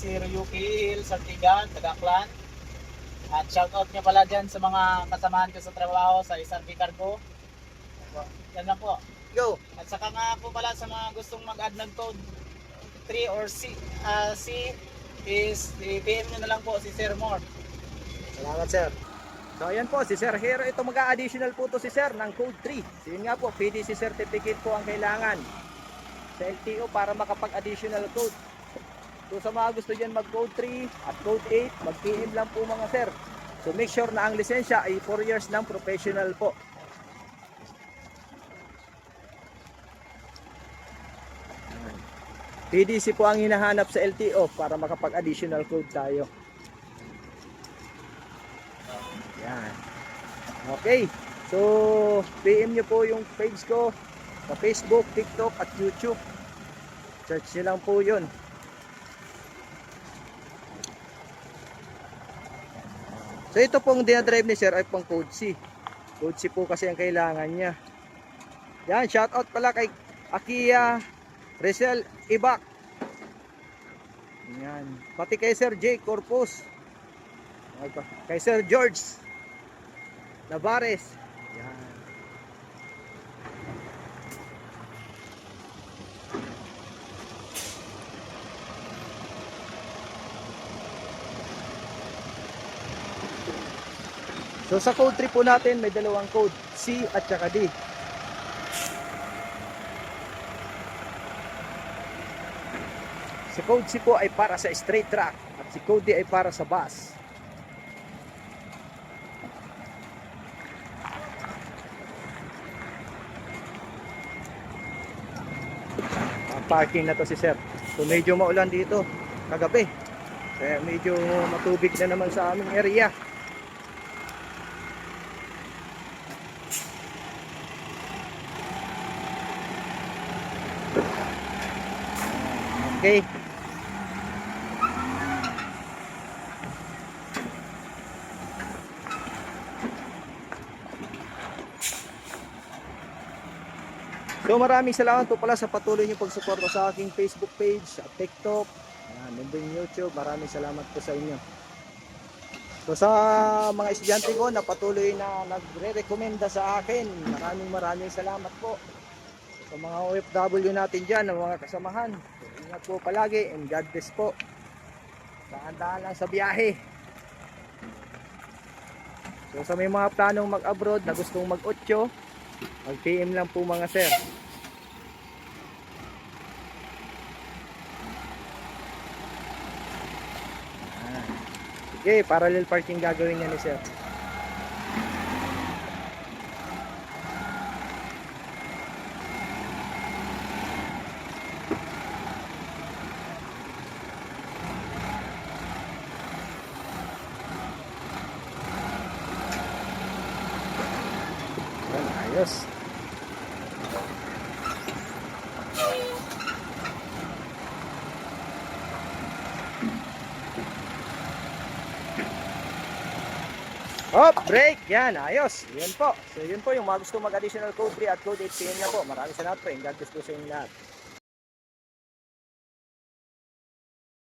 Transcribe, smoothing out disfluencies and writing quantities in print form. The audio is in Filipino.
si Ryuki Hill, Sartigan, Tagaklan. At shoutout niya pala dyan sa mga kasamahan ko sa trabaho sa SRP Cargo. Yan lang po. Go! At saka nga po pala sa mga gustong mag-add ng code 3 or C is i-PM nyo na lang po si Sir Moore. Salamat, sir. So ayan po, si Sir Hero, ito mag-additional po to si Sir ng code 3. So yun nga po, PDC certificate po ang kailangan sa LTO para makapag-additional code. So sa mga gusto dyan mag-code 3 at code 8, mag-PM lang po mga sir. So make sure na ang lisensya ay 4 years ng professional po. PDC po ang hinahanap sa LTO para makapag-additional code tayo. Yan. Okay. So, PM nyo po yung page ko sa Facebook, TikTok at YouTube. Search nyo lang po yun. So, ito pong dinadrive ni Sir ay pang code C. Code C po kasi ang kailangan niya. Yan, shoutout pala kay Akia Rizal Ibak. Yan. Pati kay Sir J. Corpus. Kay Sir George Navares. Yan. So sa code 3 po natin may dalawang code, C at saka D. Si code C po ay para sa straight track at si code D ay para sa bus. Parking na to si Sir. So medyo maulan dito kagabi. Kaya medyo matubig na naman sa aming area. Okay. So maraming salamat po pala sa patuloy niyo pagsuporta sa aking Facebook page at TikTok. Ayan, and din YouTube. Maraming salamat po sa inyo. So sa mga estudyante ko na patuloy na nagre-rekomenda sa akin, maraming salamat po. Sa mga OFW natin dyan, ng mga kasamahan, ingat po palagi and God bless po. Dahan-dahan lang sa biyahe. So sa may mga planong mag-abroad na gustong mag-8, mag-PM lang po mga sir. Okay, parallel parking gagawin niya ni sir. Ayos. Hop, break. Yan, ayos. Yan po. So yun po yung mga gusto mag-additional code 3 at code 8 PM na po. Maraming salamat po. God bless po sa inyo lahat.